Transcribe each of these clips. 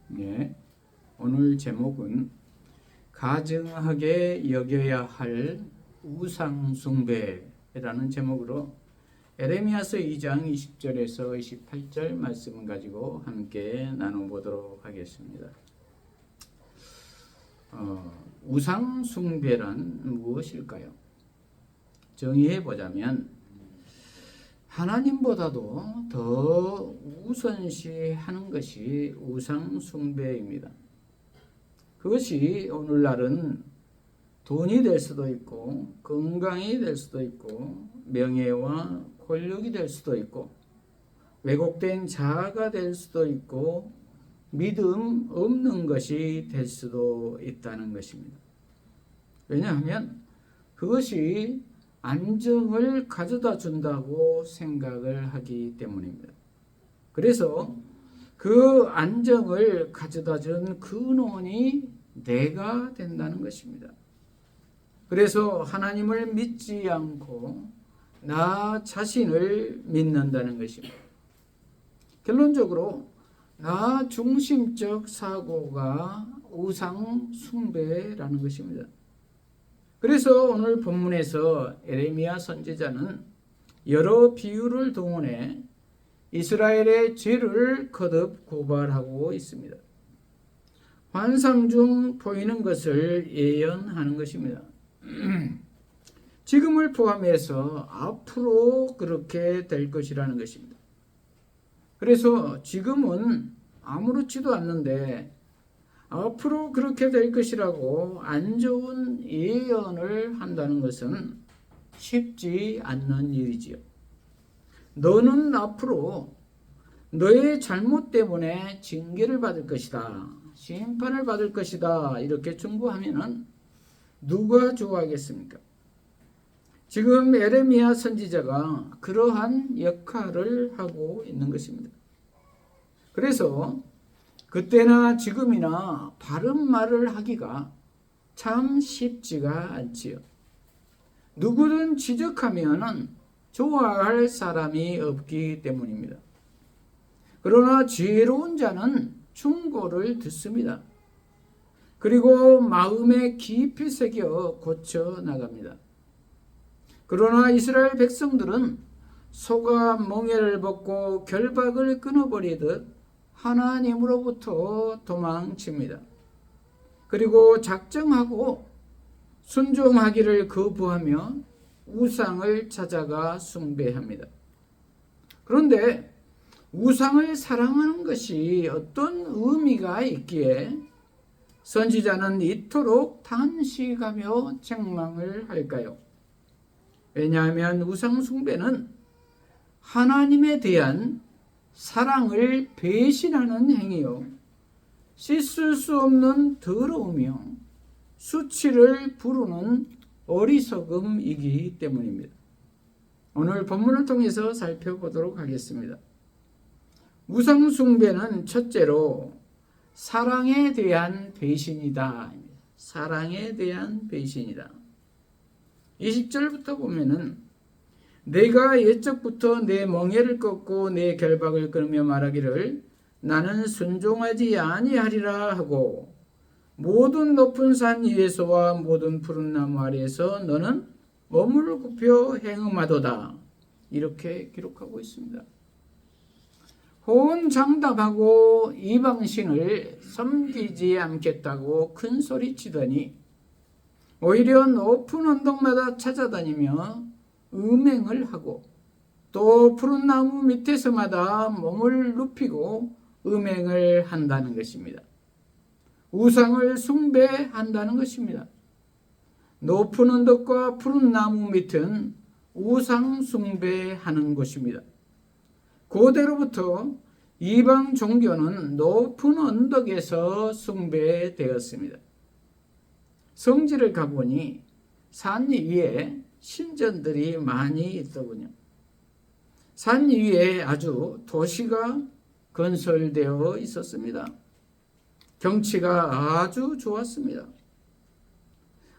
네, 오늘 제목은 가증하게 여겨야 할 우상숭배라는 제목으로 에레미야서 2장 20절에서 28절 말씀을 가지고 함께 나눠보도록 하겠습니다. 우상숭배란 무엇일까요? 정의해 보자면 하나님보다도 더 우선시하는 것이 우상숭배입니다. 그것이 오늘날은 돈이 될 수도 있고 건강이 될 수도 있고 명예와 권력이 될 수도 있고 왜곡된 자아가 될 수도 있고 믿음 없는 것이 될 수도 있다는 것입니다. 왜냐하면 그것이 안정을 가져다 준다고 생각을 하기 때문입니다. 그래서 그 안정을 가져다 준 근원이 내가 된다는 것입니다. 그래서 하나님을 믿지 않고 나 자신을 믿는다는 것입니다. 결론적으로 나 중심적 사고가 우상 숭배라는 것입니다. 그래서 오늘 본문에서 에레미야 선지자는 여러 비유를 동원해 이스라엘의 죄를 거듭 고발하고 있습니다. 환상 중 보이는 것을 예언하는 것입니다. 지금을 포함해서 앞으로 그렇게 될 것이라는 것입니다. 그래서 지금은 아무렇지도 않는데 앞으로 그렇게 될 것이라고 안 좋은 예언을 한다는 것은 쉽지 않는 일이지요. 너는 앞으로 너의 잘못 때문에 징계를 받을 것이다, 심판을 받을 것이다, 이렇게 충고하면은 누가 좋아하겠습니까? 지금 에레미야 선지자가 그러한 역할을 하고 있는 것입니다. 그래서 그때나 지금이나 바른 말을 하기가 참 쉽지가 않지요. 누구든 지적하면은 좋아할 사람이 없기 때문입니다. 그러나 지혜로운 자는 충고를 듣습니다. 그리고 마음에 깊이 새겨 고쳐 나갑니다. 그러나 이스라엘 백성들은 소가 멍에를 벗고 결박을 끊어버리듯 하나님으로부터 도망칩니다. 그리고 작정하고 순종하기를 거부하며 우상을 찾아가 숭배합니다. 그런데 우상을 사랑하는 것이 어떤 의미가 있기에 선지자는 이토록 탄식하며 책망을 할까요? 왜냐하면 우상 숭배는 하나님에 대한 사랑을 배신하는 행위요, 씻을 수 없는 더러움이요, 수치를 부르는 어리석음이기 때문입니다. 오늘 본문을 통해서 살펴보도록 하겠습니다. 우상 숭배는 첫째로 사랑에 대한 배신이다. 사랑에 대한 배신이다. 20절부터 보면은 내가 옛적부터 내 멍에를 꺾고 내 결박을 끊으며 말하기를 나는 순종하지 아니하리라 하고 모든 높은 산 위에서와 모든 푸른 나무 아래에서 너는 몸을 굽혀 행음하도다. 이렇게 기록하고 있습니다. 호언장담하고 이방신을 섬기지 않겠다고 큰 소리치더니 오히려 높은 언덕마다 찾아다니며 음행을 하고 또 푸른 나무 밑에서마다 몸을 눕히고 음행을 한다는 것입니다. 우상을 숭배한다는 것입니다. 높은 언덕과 푸른 나무 밑은 우상 숭배하는 곳입니다. 고대로부터 이방 종교는 높은 언덕에서 숭배되었습니다. 성지를 가보니 산 위에 신전들이 많이 있더군요. 산 위에 아주 도시가 건설되어 있었습니다. 경치가 아주 좋았습니다.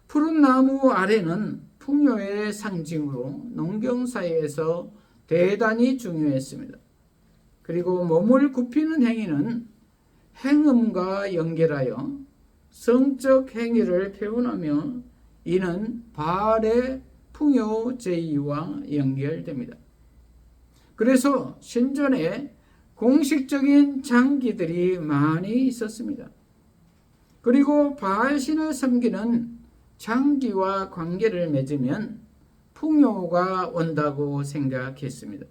푸른 나무 아래는 풍요의 상징으로 농경사회에서 대단히 중요했습니다. 그리고 몸을 굽히는 행위는 행음과 연결하여 성적 행위를 표현하며 이는 바알의 풍요 제의와 연결됩니다. 그래서 신전에 공식적인 장기들이 많이 있었습니다. 그리고 바알 신을 섬기는 장기와 관계를 맺으면 풍요가 온다고 생각했습니다.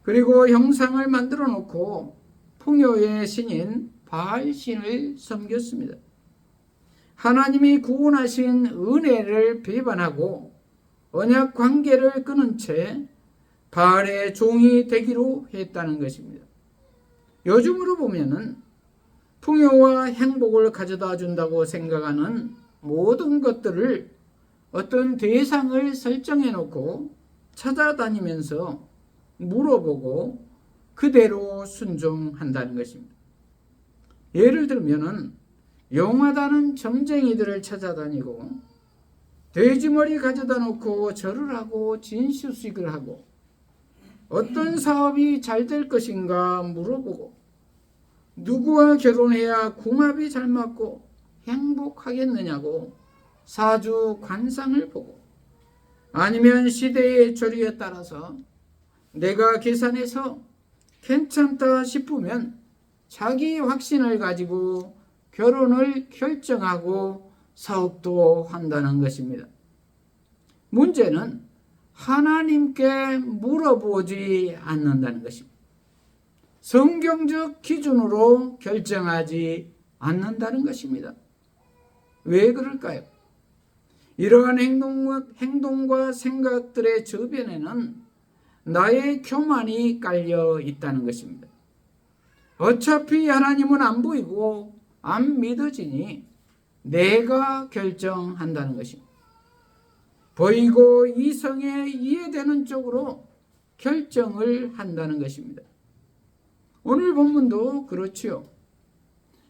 그리고 형상을 만들어 놓고 풍요의 신인 바알 신을 섬겼습니다. 하나님이 구원하신 은혜를 배반하고 언약 관계를 끊은 채 바알의 종이 되기로 했다는 것입니다. 요즘으로 보면은 풍요와 행복을 가져다 준다고 생각하는 모든 것들을 어떤 대상을 설정해 놓고 찾아다니면서 물어보고 그대로 순종한다는 것입니다. 예를 들면은 용하다는 점쟁이들을 찾아다니고 돼지머리 가져다 놓고 절을 하고 진수식을 하고 어떤 사업이 잘 될 것인가 물어보고 누구와 결혼해야 궁합이 잘 맞고 행복하겠느냐고 사주 관상을 보고 아니면 시대의 조리에 따라서 내가 계산해서 괜찮다 싶으면 자기 확신을 가지고 결혼을 결정하고 사업도 한다는 것입니다. 문제는 하나님께 물어보지 않는다는 것입니다. 성경적 기준으로 결정하지 않는다는 것입니다. 왜 그럴까요? 이러한 행동과 생각들의 저변에는 나의 교만이 깔려 있다는 것입니다. 어차피 하나님은 안 보이고 안 믿어지니 내가 결정한다는 것입니다. 보이고 이성에 이해되는 쪽으로 결정을 한다는 것입니다. 오늘 본문도 그렇지요.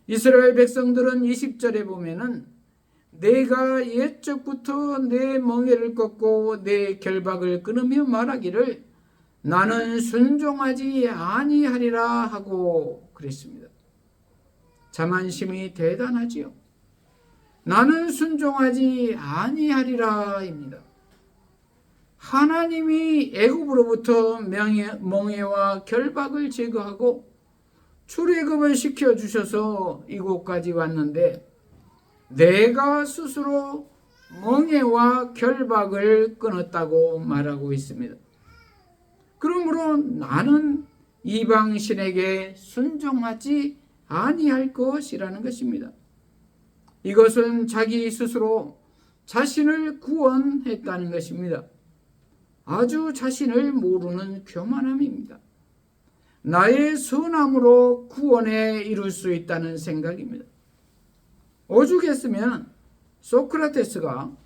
이스라엘 백성들은 20절에 보면은 내가 옛적부터 내 멍에를 꺾고 내 결박을 끊으며 말하기를 나는 순종하지 아니하리라 하고 그랬습니다. 자만심이 대단하지요. 나는 순종하지 아니하리라입니다. 하나님이 애굽으로부터 멍에와 결박을 제거하고 출애굽을 시켜주셔서 이곳까지 왔는데 내가 스스로 멍에와 결박을 끊었다고 말하고 있습니다. 그러므로 나는 이방신에게 순종하지 아니할 것이라는 것입니다. 이것은 자기 스스로 자신을 구원했다는 것입니다. 아주 자신을 모르는 교만함입니다. 나의 선함으로 구원에 이룰 수 있다는 생각입니다. 오죽했으면 소크라테스가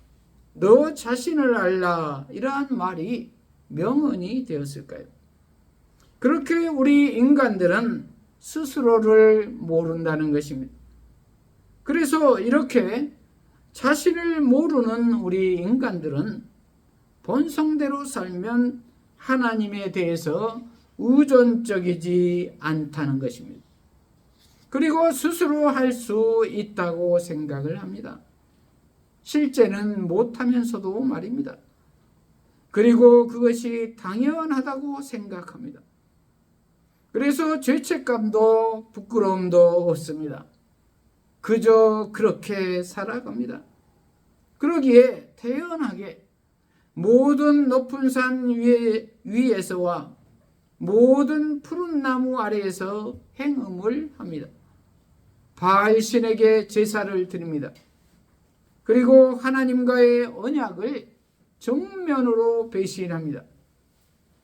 너 자신을 알라 이러한 말이 명언이 되었을까요? 그렇게 우리 인간들은 스스로를 모른다는 것입니다. 그래서 이렇게 자신을 모르는 우리 인간들은 본성대로 살면 하나님에 대해서 의존적이지 않다는 것입니다. 그리고 스스로 할 수 있다고 생각을 합니다. 실제는 못하면서도 말입니다. 그리고 그것이 당연하다고 생각합니다. 그래서 죄책감도 부끄러움도 없습니다. 그저 그렇게 살아갑니다. 그러기에 태연하게 모든 높은 산 위에서와 모든 푸른 나무 아래에서 행음을 합니다. 바알 신에게 제사를 드립니다. 그리고 하나님과의 언약을 정면으로 배신합니다.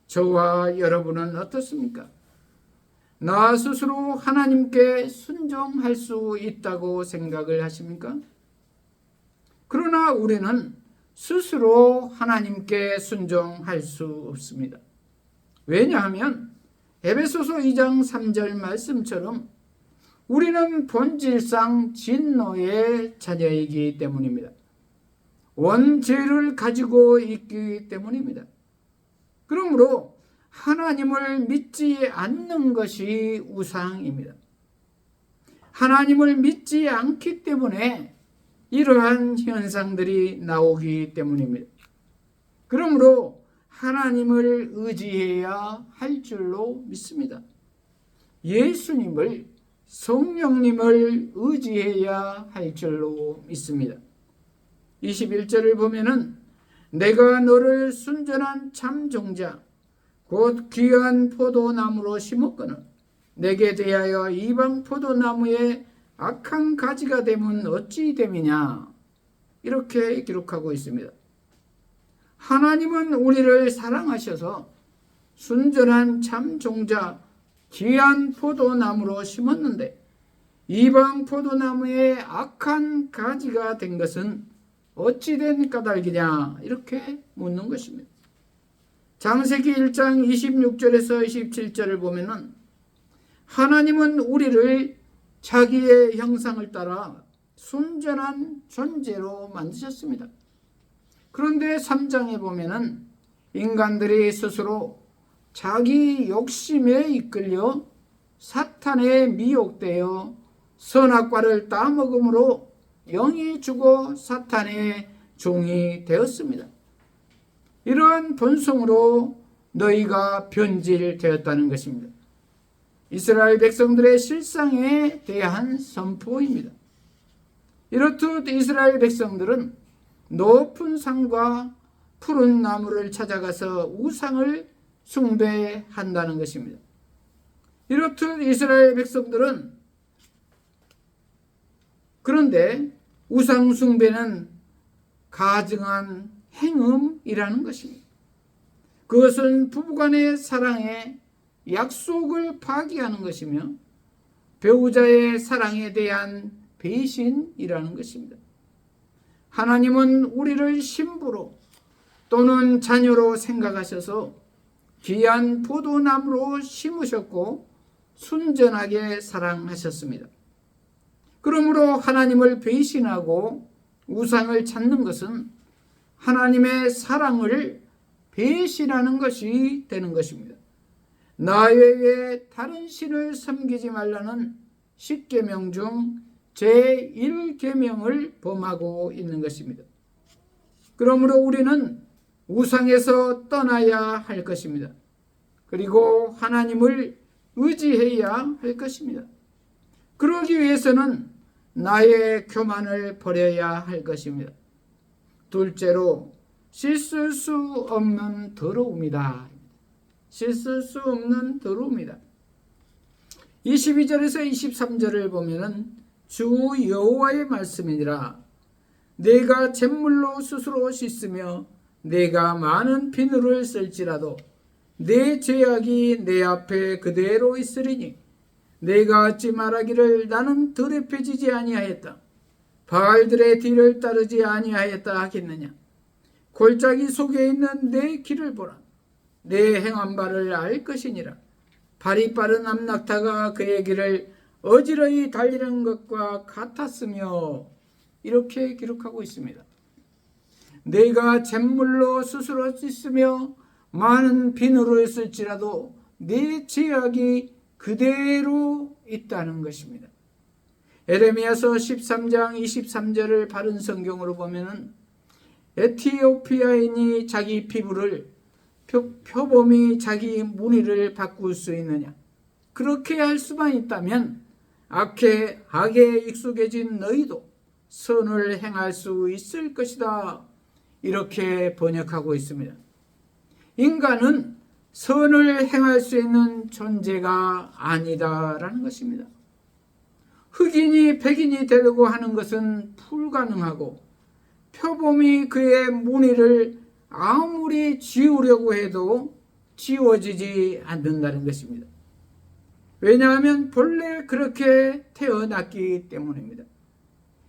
저와 여러분은 어떻습니까? 나 스스로 하나님께 순종할 수 있다고 생각을 하십니까? 그러나 우리는 스스로 하나님께 순종할 수 없습니다. 왜냐하면 에베소서 2장 3절 말씀처럼 우리는 본질상 진노의 자녀이기 때문입니다. 원죄를 가지고 있기 때문입니다. 그러므로 하나님을 믿지 않는 것이 우상입니다. 하나님을 믿지 않기 때문에 이러한 현상들이 나오기 때문입니다. 그러므로 하나님을 의지해야 할 줄로 믿습니다. 예수님을, 성령님을 의지해야 할 줄로 믿습니다. 21절을 보면은 내가 너를 순전한 참 종자 곧 귀한 포도나무로 심었거늘 내게 대하여 이방 포도나무에 악한 가지가 되면 어찌 됨이냐, 이렇게 기록하고 있습니다. 하나님은 우리를 사랑하셔서 순전한 참 종자 귀한 포도나무로 심었는데 이방 포도나무에 악한 가지가 된 것은 어찌 된 까닭이냐, 이렇게 묻는 것입니다. 창세기 1장 26절에서 27절을 보면은 하나님은 우리를 자기의 형상을 따라 순전한 존재로 만드셨습니다. 그런데 3장에 보면은 인간들이 스스로 자기 욕심에 이끌려 사탄에 미혹되어 선악과를 따먹음으로 영이 죽어 사탄의 종이 되었습니다. 이러한 본성으로 너희가 변질되었다는 것입니다. 이스라엘 백성들의 실상에 대한 선포입니다. 이렇듯 이스라엘 백성들은 높은 산과 푸른 나무를 찾아가서 우상을 숭배한다는 것입니다. 이렇듯 이스라엘 백성들은, 그런데 우상 숭배는 가증한 행음이라는 것입니다. 그것은 부부간의 사랑에 약속을 파기하는 것이며 배우자의 사랑에 대한 배신이라는 것입니다. 하나님은 우리를 신부로 또는 자녀로 생각하셔서 귀한 포도나무로 심으셨고 순전하게 사랑하셨습니다. 그러므로 하나님을 배신하고 우상을 찾는 것은 하나님의 사랑을 배신하는 것이 되는 것입니다. 나 외에 다른 신을 섬기지 말라는 10계명 중 제1계명을 범하고 있는 것입니다. 그러므로 우리는 우상에서 떠나야 할 것입니다. 그리고 하나님을 의지해야 할 것입니다. 그러기 위해서는 나의 교만을 버려야 할 것입니다. 둘째로 씻을 수 없는 더러움이다. 씻을 수 없는 더러움이다. 22절에서 23절을 보면은 주 여호와의 말씀이니라. 내가 잿물로 스스로 씻으며 내가 많은 비누를 쓸지라도 내 죄악이 내 앞에 그대로 있으리니 내가 어찌 말하기를 나는 더럽혀지지 아니하였다. 바알들의 뒤를 따르지 아니하였다 하겠느냐. 골짜기 속에 있는 내 길을 보라. 내 행한 바를 알 것이니라. 발이 빠른 암낙타가 그의 길을 어지러이 달리는 것과 같았으며, 이렇게 기록하고 있습니다. 내가 잿물로 스스로 씻으며 많은 비누를 쓸지라도 내 죄악이 그대로 있다는 것입니다. 에레미야서 13장 23절을 바른 성경으로 보면은 에티오피아인이 자기 피부를 표범이 자기 무늬를 바꿀 수 있느냐. 그렇게 할 수만 있다면 악에 익숙해진 너희도 선을 행할 수 있을 것이다. 이렇게 번역하고 있습니다. 인간은 선을 행할 수 있는 존재가 아니다라는 것입니다. 흑인이 백인이 되려고 하는 것은 불가능하고 표범이 그의 무늬를 아무리 지우려고 해도 지워지지 않는다는 것입니다. 왜냐하면 본래 그렇게 태어났기 때문입니다.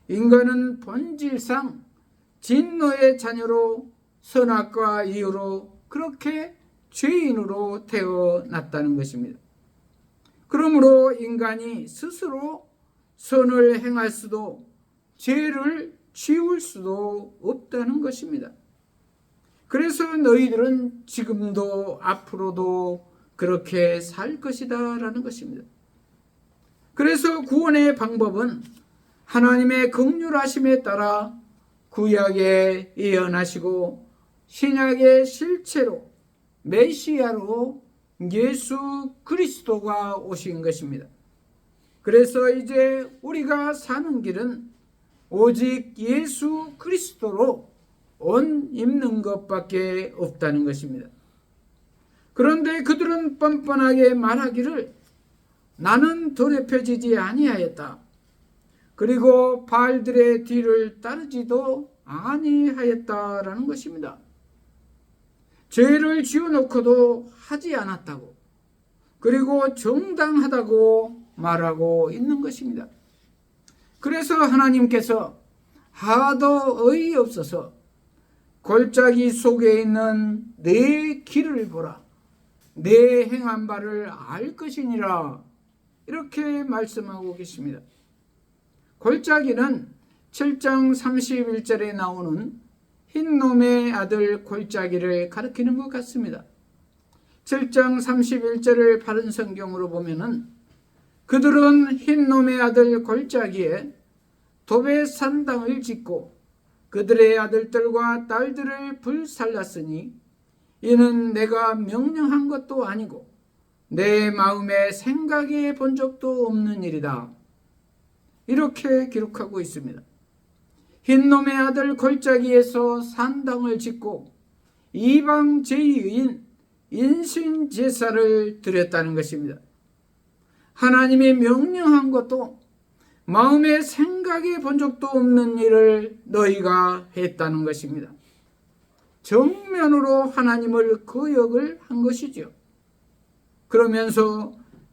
인간은 본질상 진노의 자녀로 선악과 이유로 그렇게 죄인으로 태어났다는 것입니다. 그러므로 인간이 스스로 선을 행할 수도 죄를 지울 수도 없다는 것입니다. 그래서 너희들은 지금도 앞으로도 그렇게 살 것이다 라는 것입니다. 그래서 구원의 방법은 하나님의 긍휼하심에 따라 구약에 예언하시고 신약의 실체로 메시아로 예수 그리스도가 오신 것입니다. 그래서 이제 우리가 사는 길은 오직 예수 그리스도로 옷 입는 것밖에 없다는 것입니다. 그런데 그들은 뻔뻔하게 말하기를 나는 더럽혀지지 아니하였다. 그리고 바알들의 뒤를 따르지도 아니하였다라는 것입니다. 죄를 지어놓고도 하지 않았다고, 그리고 정당하다고 말하고 있는 것입니다. 그래서 하나님께서 하도 어이없어서 골짜기 속에 있는 내 길을 보라, 내 행한 바를 알 것이니라, 이렇게 말씀하고 계십니다. 골짜기는 7장 31절에 나오는 흰놈의 아들 골짜기를 가리키는 것 같습니다. 7장 31절을 바른 성경으로 보면은 그들은 흰놈의 아들 골짜기에 도배 산당을 짓고 그들의 아들들과 딸들을 불살랐으니 이는 내가 명령한 것도 아니고 내 마음에 생각해 본 적도 없는 일이다. 이렇게 기록하고 있습니다. 흰놈의 아들 골짜기에서 산당을 짓고 이방 제의인 인신제사를 드렸다는 것입니다. 하나님이 명령한 것도 마음에 생각해 본 적도 없는 일을 너희가 했다는 것입니다. 정면으로 하나님을 거역을 한 것이죠. 그러면서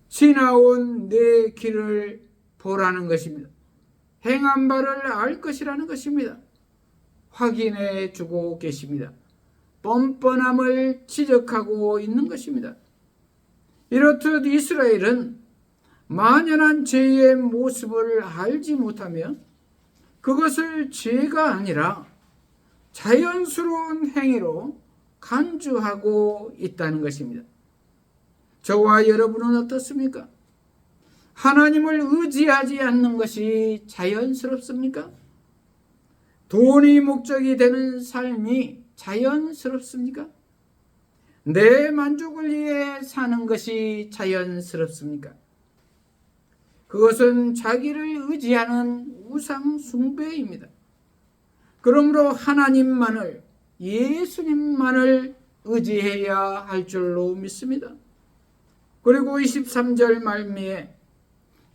지나온 내 길을 보라는 것입니다. 행한 바를 알 것이라는 것입니다. 확인해 주고 계십니다. 뻔뻔함을 지적하고 있는 것입니다. 이렇듯 이스라엘은 만연한 죄의 모습을 알지 못하며 그것을 죄가 아니라 자연스러운 행위로 간주하고 있다는 것입니다. 저와 여러분은 어떻습니까? 하나님을 의지하지 않는 것이 자연스럽습니까? 돈이 목적이 되는 삶이 자연스럽습니까? 내 만족을 위해 사는 것이 자연스럽습니까? 그것은 자기를 의지하는 우상 숭배입니다. 그러므로 하나님만을, 예수님만을 의지해야 할 줄로 믿습니다. 그리고 23절 말미에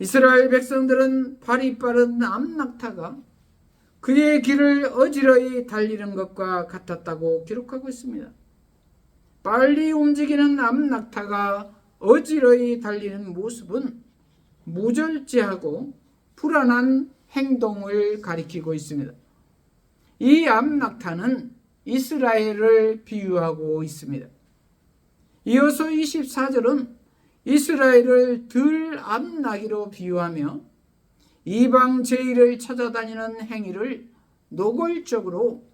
이스라엘 백성들은 발이 빠른 암낙타가 그의 길을 어지러이 달리는 것과 같았다고 기록하고 있습니다. 빨리 움직이는 암낙타가 어지러이 달리는 모습은 무절제하고 불안한 행동을 가리키고 있습니다. 이 암낙타는 이스라엘을 비유하고 있습니다. 이어서 24절은 이스라엘을 들암나기로 비유하며 이방 제의를 찾아다니는 행위를 노골적으로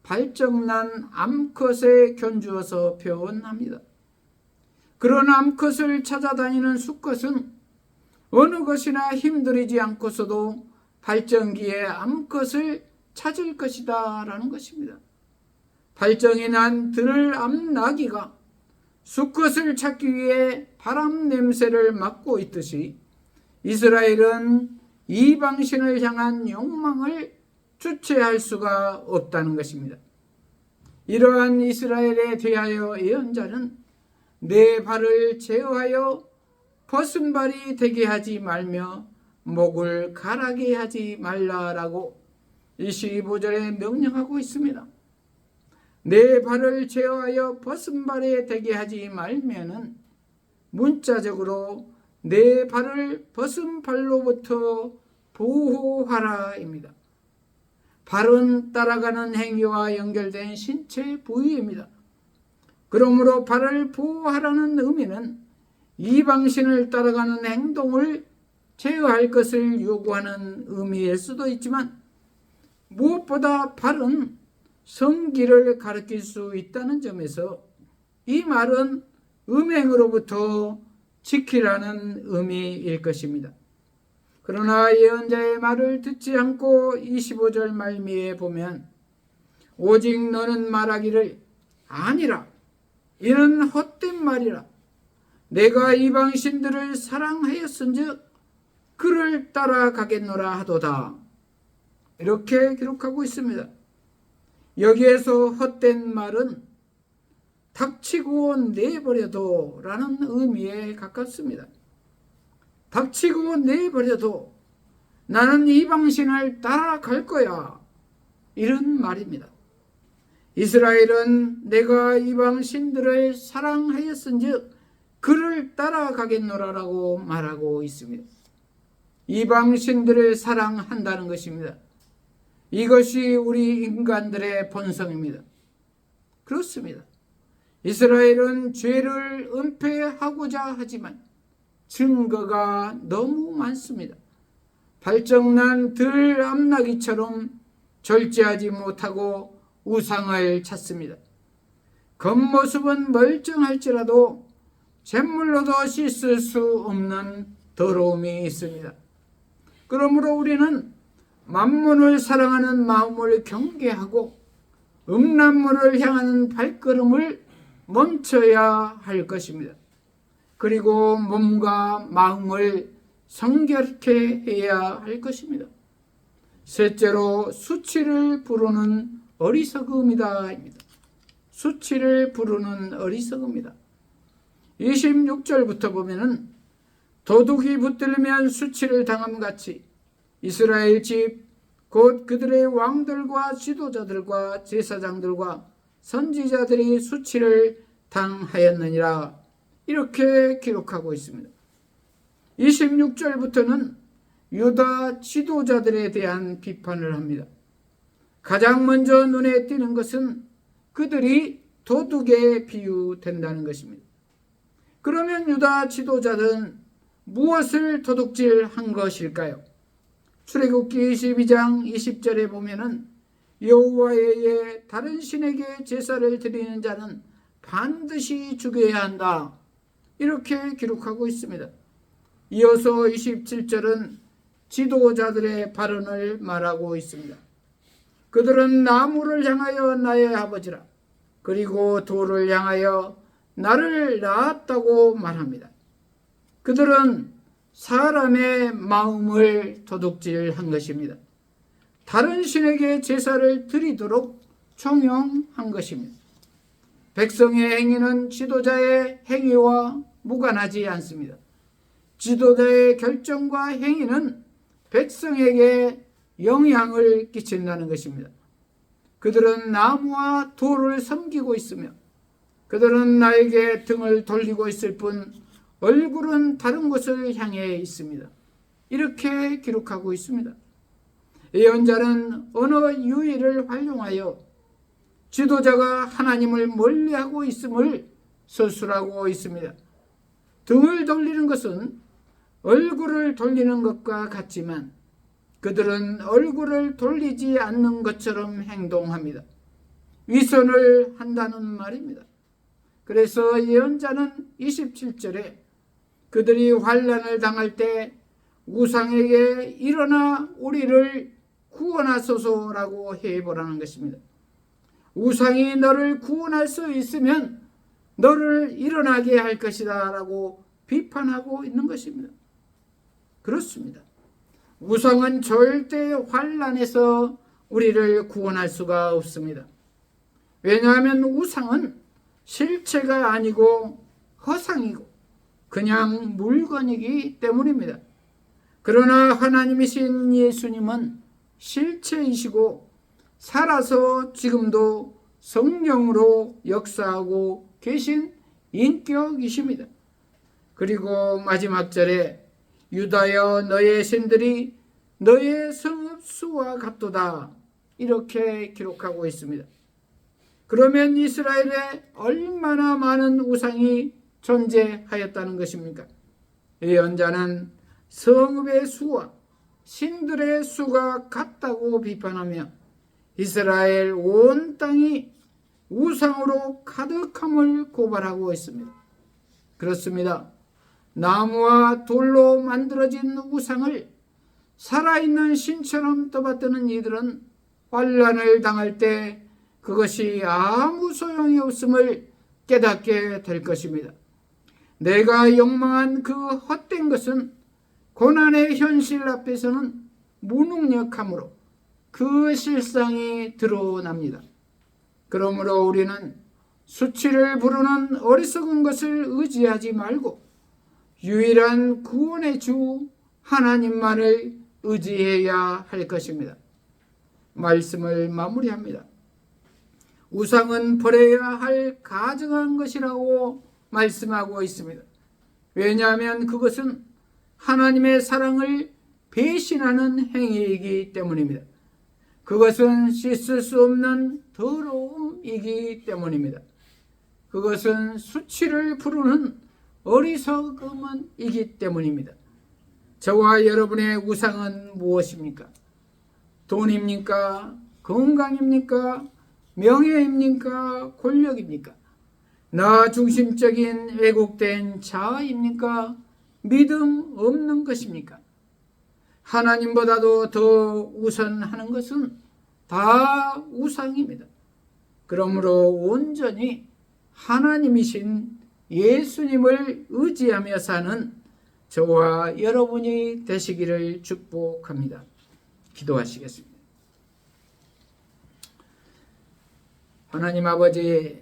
발정난 암컷에 견주어서 표현합니다. 그런 암컷을 찾아다니는 수컷은 어느 것이나 힘들이지 않고서도 발정기에 암컷을 찾을 것이다 라는 것입니다. 발정이 난 들암나기가 수컷을 찾기 위해 바람 냄새를 맡고 있듯이 이스라엘은 이방신을 향한 욕망을 주체할 수가 없다는 것입니다. 이러한 이스라엘에 대하여 예언자는 내 발을 제어하여 벗은 발이 되게 하지 말며 목을 가라게 하지 말라라고 25절에 명령하고 있습니다. 내 발을 제어하여 벗은 발에 되게 하지 말면은 문자적으로 내 발을 벗은 발로부터 보호하라입니다. 발은 따라가는 행위와 연결된 신체 부위입니다. 그러므로 발을 보호하라는 의미는 이방신을 따라가는 행동을 제어할 것을 요구하는 의미일 수도 있지만 무엇보다 발은 성기를 가리킬 수 있다는 점에서 이 말은 음행으로부터 지키라는 의미일 것입니다. 그러나 예언자의 말을 듣지 않고 25절 말미에 보면 오직 너는 말하기를 아니라 이는 헛된 말이라 내가 이방 신들을 사랑하였은즉 그를 따라가겠노라 하도다. 이렇게 기록하고 있습니다. 여기에서 헛된 말은 닥치고 내버려둬 라는 의미에 가깝습니다. 닥치고 내버려둬, 나는 이방신을 따라갈 거야, 이런 말입니다. 이스라엘은 내가 이방신들을 사랑하였은즉 그를 따라가겠노라라고 말하고 있습니다. 이방신들을 사랑한다는 것입니다. 이것이 우리 인간들의 본성입니다. 그렇습니다. 이스라엘은 죄를 은폐하고자 하지만 증거가 너무 많습니다. 발정난 들 암나기처럼 절제하지 못하고 우상을 찾습니다. 겉모습은 멀쩡할지라도 잿물로도 씻을 수 없는 더러움이 있습니다. 그러므로 우리는 만문을 사랑하는 마음을 경계하고 음란물을 향하는 발걸음을 멈춰야 할 것입니다. 그리고 몸과 마음을 성결케 해야 할 것입니다. 셋째로 수치를 부르는 어리석음이다. 수치를 부르는 어리석음이다. 26절부터 보면은 도둑이 붙들면 수치를 당함같이 이스라엘 집 곧 그들의 왕들과 지도자들과 제사장들과 선지자들이 수치를 당하였느니라. 이렇게 기록하고 있습니다. 26절부터는 유다 지도자들에 대한 비판을 합니다. 가장 먼저 눈에 띄는 것은 그들이 도둑에 비유된다는 것입니다. 그러면 유다 지도자들은 무엇을 도둑질한 것일까요? 출애굽기 22장 20절에 보면은 여호와의 다른 신에게 제사를 드리는 자는 반드시 죽여야 한다. 이렇게 기록하고 있습니다. 이어서 27절은 지도자들의 발언을 말하고 있습니다. 그들은 나무를 향하여 나의 아버지라 그리고 돌을 향하여 나를 낳았다고 말합니다. 그들은 사람의 마음을 도둑질한 것입니다. 다른 신에게 제사를 드리도록 종용한 것입니다. 백성의 행위는 지도자의 행위와 무관하지 않습니다. 지도자의 결정과 행위는 백성에게 영향을 끼친다는 것입니다. 그들은 나무와 돌을 섬기고 있으며 그들은 나에게 등을 돌리고 있을 뿐 얼굴은 다른 곳을 향해 있습니다. 이렇게 기록하고 있습니다. 예언자는 언어 유희를 활용하여 지도자가 하나님을 멀리하고 있음을 서술하고 있습니다. 등을 돌리는 것은 얼굴을 돌리는 것과 같지만 그들은 얼굴을 돌리지 않는 것처럼 행동합니다. 위선을 한다는 말입니다. 그래서 예언자는 27절에 그들이 환난을 당할 때 우상에게 일어나 우리를 구원하소서라고 해보라는 것입니다. 우상이 너를 구원할 수 있으면 너를 일어나게 할 것이다 라고 비판하고 있는 것입니다. 그렇습니다. 우상은 절대 환난에서 우리를 구원할 수가 없습니다. 왜냐하면 우상은 실체가 아니고 허상이고 그냥 물건이기 때문입니다. 그러나 하나님이신 예수님은 실체이시고 살아서 지금도 성령으로 역사하고 계신 인격이십니다. 그리고 마지막 절에 유다여 너의 신들이 너의 성읍 수와 같도다 이렇게 기록하고 있습니다. 그러면 이스라엘에 얼마나 많은 우상이 존재하였다는 것입니까? 예언자는 성읍의 수와 신들의 수가 같다고 비판하며 이스라엘 온 땅이 우상으로 가득함을 고발하고 있습니다. 그렇습니다. 나무와 돌로 만들어진 우상을 살아있는 신처럼 떠받드는 이들은 환난을 당할 때 그것이 아무 소용이 없음을 깨닫게 될 것입니다. 내가 욕망한 그 헛된 것은 고난의 현실 앞에서는 무능력함으로 그 실상이 드러납니다. 그러므로 우리는 수치를 부르는 어리석은 것을 의지하지 말고 유일한 구원의 주 하나님만을 의지해야 할 것입니다. 말씀을 마무리합니다. 우상은 버려야 할 가증한 것이라고 말씀하고 있습니다. 왜냐하면 그것은 하나님의 사랑을 배신하는 행위이기 때문입니다. 그것은 씻을 수 없는 더러움이기 때문입니다. 그것은 수치를 부르는 어리석음이기 때문입니다. 저와 여러분의 우상은 무엇입니까? 돈입니까? 건강입니까? 명예입니까? 권력입니까? 나 중심적인 왜곡된 자아입니까? 믿음 없는 것입니까? 하나님보다도 더 우선하는 것은 다 우상입니다. 그러므로 온전히 하나님이신 예수님을 의지하며 사는 저와 여러분이 되시기를 축복합니다. 기도하시겠습니다. 하나님 아버지,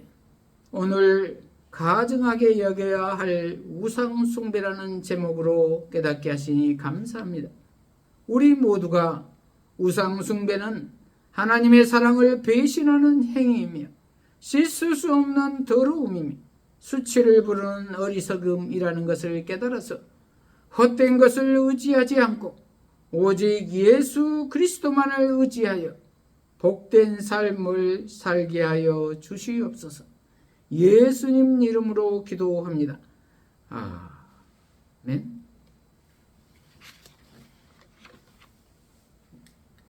오늘 가증하게 여겨야 할 우상 숭배라는 제목으로 깨닫게 하시니 감사합니다. 우리 모두가 우상 숭배는 하나님의 사랑을 배신하는 행위이며 씻을 수 없는 더러움이며 수치를 부르는 어리석음이라는 것을 깨달아서 헛된 것을 의지하지 않고 오직 예수 그리스도만을 의지하여 복된 삶을 살게 하여 주시옵소서. 예수님 이름으로 기도합니다. 아멘.